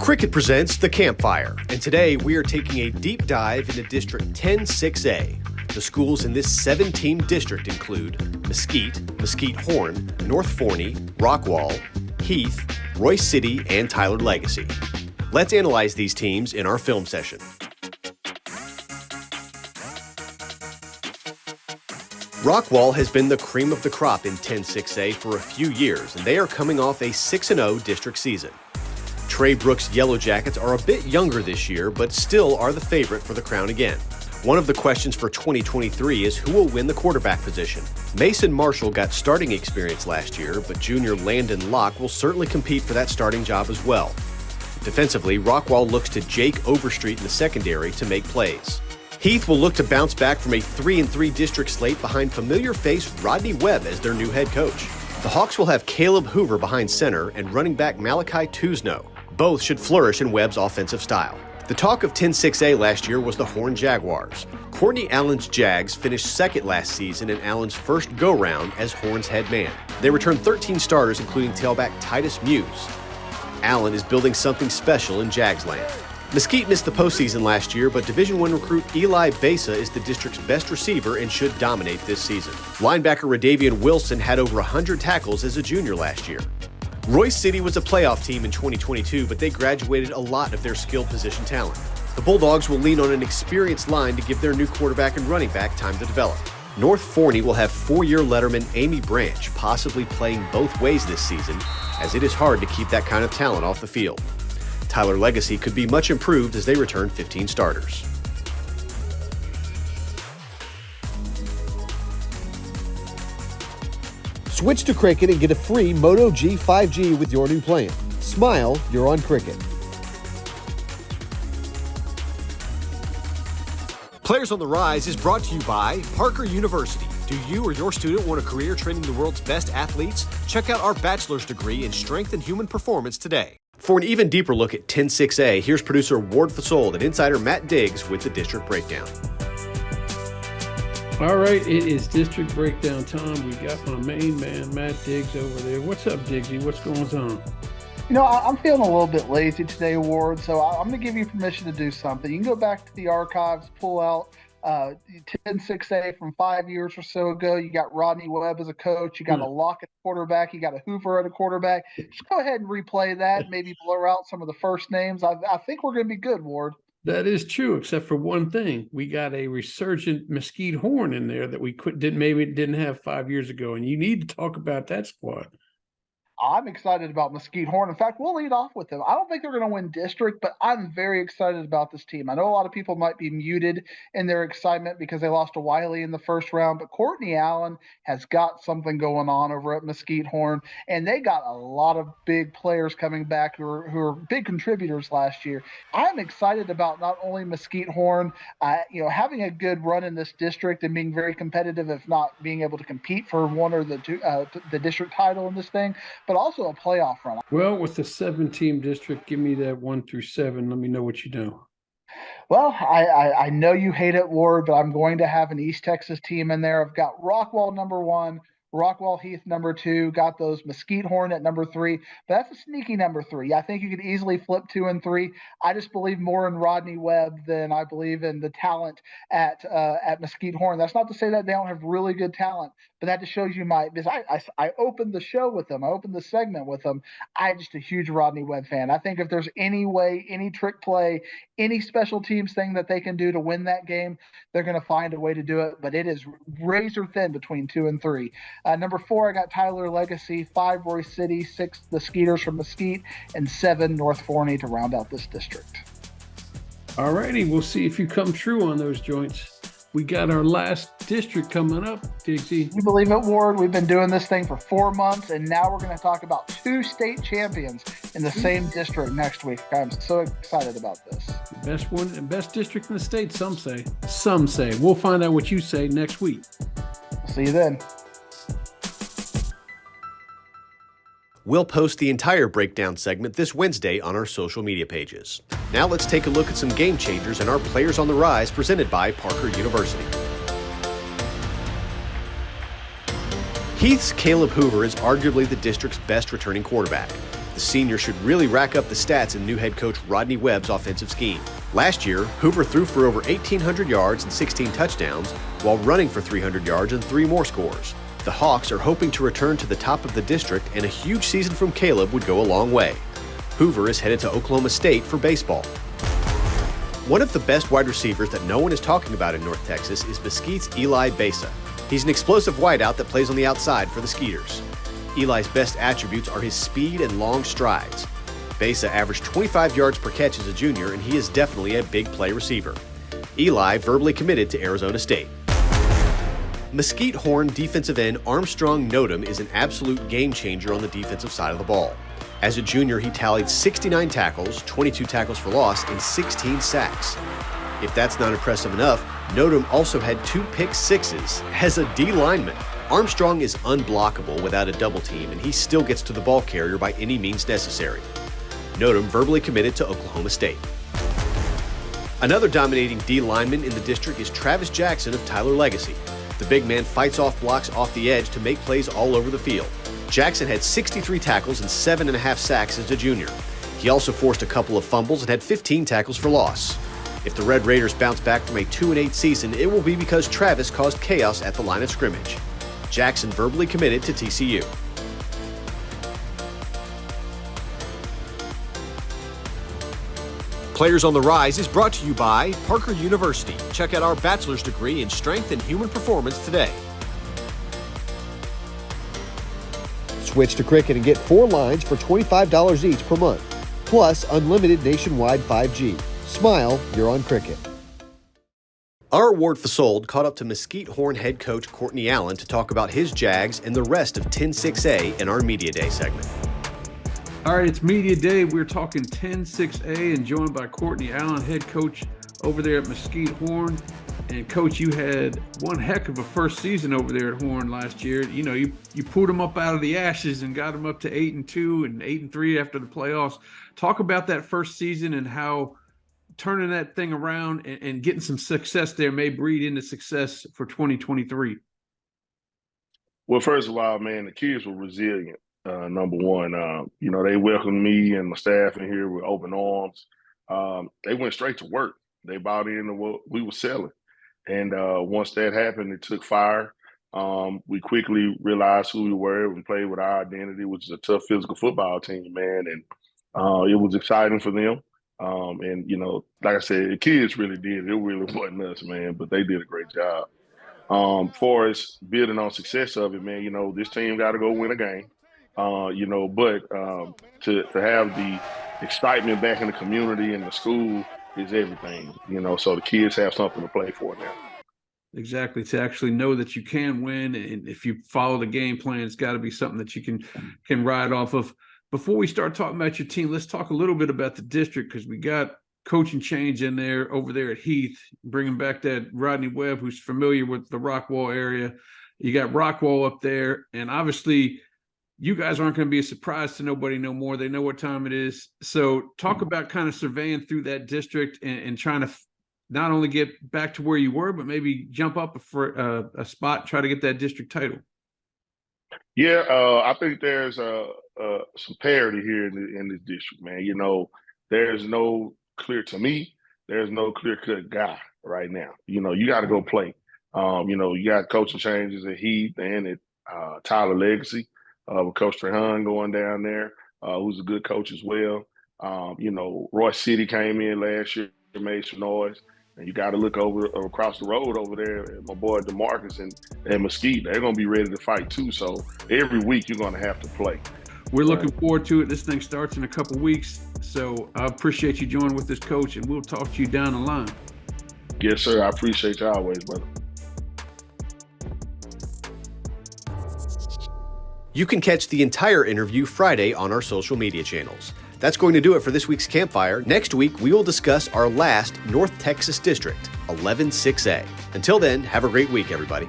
Cricket presents The Campfire, and today we are taking a deep dive into District 10-6A. The schools in this 7-team district include Mesquite, Mesquite Horn, North Forney, Rockwall, Heath, Royce City, and Tyler Legacy. Let's analyze these teams in our film session. Rockwall has been the cream of the crop in 10-6A for a few years, and they are coming off a 6-0 district season. Trey Brooks' Yellow Jackets are a bit younger this year, but still are the favorite for the crown again. One of the questions for 2023 is who will win the quarterback position. Mason Marshall got starting experience last year, but junior Landon Locke will certainly compete for that starting job as well. Defensively, Rockwall looks to Jake Overstreet in the secondary to make plays. Heath will look to bounce back from a 3-3 district slate behind familiar face Rodney Webb as their new head coach. The Hawks will have Caleb Hoover behind center and running back Malachi Tuzno. Both should flourish in Webb's offensive style. The talk of 10-6A last year was the Horn Jaguars. Courtney Allen's Jags finished second last season in Allen's first go-round as Horn's head man. They returned 13 starters, including tailback Titus Muse. Allen is building something special in Jags land. Mesquite missed the postseason last year, but Division I recruit Eli Besa is the district's best receiver and should dominate this season. Linebacker Radavian Wilson had over 100 tackles as a junior last year. Royce City was a playoff team in 2022, but they graduated a lot of their skilled position talent. The Bulldogs will lean on an experienced line to give their new quarterback and running back time to develop. North Forney will have four-year letterman Amy Branch, possibly playing both ways this season, as it is hard to keep that kind of talent off the field. Tyler Legacy could be much improved as they return 15 starters. Switch to Cricket and get a free Moto G 5G with your new plan. Smile, you're on Cricket. Players on the Rise is brought to you by Parker University. Do you or your student want a career training the world's best athletes? Check out our bachelor's degree in strength and human performance today. For an even deeper look at 10-6A, here's producer Ward Fasold and insider Matt Diggs with the district breakdown. All right, it is district breakdown time. We got my main man, Matt Diggs, over there. What's up, Diggsy? What's going on? You know, I'm feeling a little bit lazy today, Ward, so I'm going to give you permission to do something. You can go back to the archives, pull out 10-6A from 5 years or so ago. You got Rodney Webb as a coach. You got a Locke at quarterback. You got a Hoover at a quarterback. Just go ahead and replay that. Maybe blur out some of the first names. I think we're going to be good, Ward. That is true, except for one thing. We got a resurgent Mesquite Horn in there that we didn't have 5 years ago, and you need to talk about that squad. I'm excited about Mesquite Horn. In fact, we'll lead off with them. I don't think they're going to win district, but I'm very excited about this team. I know a lot of people might be muted in their excitement because they lost to Wiley in the first round, but Courtney Allen has got something going on over at Mesquite Horn, and they got a lot of big players coming back who are big contributors last year. I'm excited about not only Mesquite Horn, having a good run in this district and being very competitive, if not being able to compete for one or the two, the district title in this thing, but also a playoff run. Well, with the 7-team district, give me that 1 through 7. Let me know what you know. Well, I know you hate it, Ward, but I'm going to have an East Texas team in there. I've got Rockwall number 1, Rockwall Heath number 2, got those Mesquite Horn at number 3. But that's a sneaky number 3. I think you could easily flip 2 and 3. I just believe more in Rodney Webb than I believe in the talent at Mesquite Horn. That's not to say that they don't have really good talent, but that just shows you because I opened the show with them. I opened the segment with them. I'm just a huge Rodney Webb fan. I think if there's any way, any trick play, any special teams thing that they can do to win that game, they're going to find a way to do it. But it is razor thin between 2 and 3. Number 4, I got Tyler Legacy. 5, Royce City. 6, the Skeeters from Mesquite. And 7, North Forney to round out this district. All righty, we'll see if you come true on those joints. We got our last district coming up, Diggsy. You believe it, Ward? We've been doing this thing for 4 months, and now we're going to talk about 2 state champions in the same district next week. I'm so excited about this. The best district in the state, some say. Some say. We'll find out what you say next week. See you then. We'll post the entire breakdown segment this Wednesday on our social media pages. Now let's take a look at some game changers and our players on the rise presented by Parker University. Heath's Caleb Hoover is arguably the district's best returning quarterback. The senior should really rack up the stats in new head coach Rodney Webb's offensive scheme. Last year, Hoover threw for over 1,800 yards and 16 touchdowns while running for 300 yards and 3 more scores. The Hawks are hoping to return to the top of the district, and a huge season from Caleb would go a long way. Hoover is headed to Oklahoma State for baseball. One of the best wide receivers that no one is talking about in North Texas is Mesquite's Eli Besa. He's an explosive wideout that plays on the outside for the Skeeters. Eli's best attributes are his speed and long strides. Besa averaged 25 yards per catch as a junior, and he is definitely a big play receiver. Eli verbally committed to Arizona State. Mesquite Horn defensive end Armstrong Nodum is an absolute game changer on the defensive side of the ball. As a junior, he tallied 69 tackles, 22 tackles for loss, and 16 sacks. If that's not impressive enough, Nodum also had 2 pick sixes as a D lineman. Armstrong is unblockable without a double team, and he still gets to the ball carrier by any means necessary. Nodum verbally committed to Oklahoma State. Another dominating D lineman in the district is Travis Jackson of Tyler Legacy. The big man fights off blocks off the edge to make plays all over the field. Jackson had 63 tackles and 7.5 sacks as a junior. He also forced a couple of fumbles and had 15 tackles for loss. If the Red Raiders bounce back from a 2-8 season, it will be because Travis caused chaos at the line of scrimmage. Jackson verbally committed to TCU. Players on the Rise is brought to you by Parker University. Check out our bachelor's degree in strength and human performance today. Switch to Cricket and get 4 lines for $25 each per month, plus unlimited nationwide 5G. Smile, you're on Cricket. Our Ward Fasold caught up to Mesquite Horn head coach Courtney Allen to talk about his Jags and the rest of 10-6A in our Media Day segment. All right, it's Media Day. We're talking 10-6A and joined by Courtney Allen, head coach over there at Mesquite Horn. And Coach, you had one heck of a first season over there at Horn last year. You know, you pulled them up out of the ashes and got them up to 8-2 and 8-3 after the playoffs. Talk about that first season and how turning that thing around and getting some success there may breed into success for 2023. Well, first of all, man, the kids were resilient. Number one, they welcomed me and my staff in here with open arms. They went straight to work. They bought into what we were selling. And once that happened, it took fire. We quickly realized who we were and played with our identity, which is a tough physical football team, man. And it was exciting for them. Like I said, the kids really did. It really wasn't us, man, but they did a great job. For us building on success of it, man, this team got to go win a game. To have the excitement back in the community and the school is everything, so the kids have something to play for now. Exactly. To actually know that you can win, and if you follow the game plan, it's got to be something that you can ride off of. Before we start talking about your team, let's talk a little bit about the district, because we got coaching change in there over there at Heath, bringing back that Rodney Webb, who's familiar with the Rockwall area. You got Rockwall up there, and obviously you guys aren't going to be a surprise to nobody no more. They know what time it is. So talk about kind of surveying through that district and trying to not only get back to where you were, but maybe jump up for a spot, try to get that district title. Yeah, I think there's some parity here in this district, man. There's no clear-cut guy right now. You got to go play. You got coaching changes at Heath and at Tyler Legacy. With Coach Trehan going down there, who's a good coach as well. Roy City came in last year, made some noise. And you got to look across the road over there at my boy DeMarcus and Mesquite. They're going to be ready to fight too. So every week you're going to have to play. We're looking forward to it. This thing starts in a couple weeks. So I appreciate you joining with this, Coach, and we'll talk to you down the line. Yes, sir. I appreciate you always, brother. You can catch the entire interview Friday on our social media channels. That's going to do it for this week's Campfire. Next week, we will discuss our last North Texas district, 11-6A. Until then, have a great week, everybody.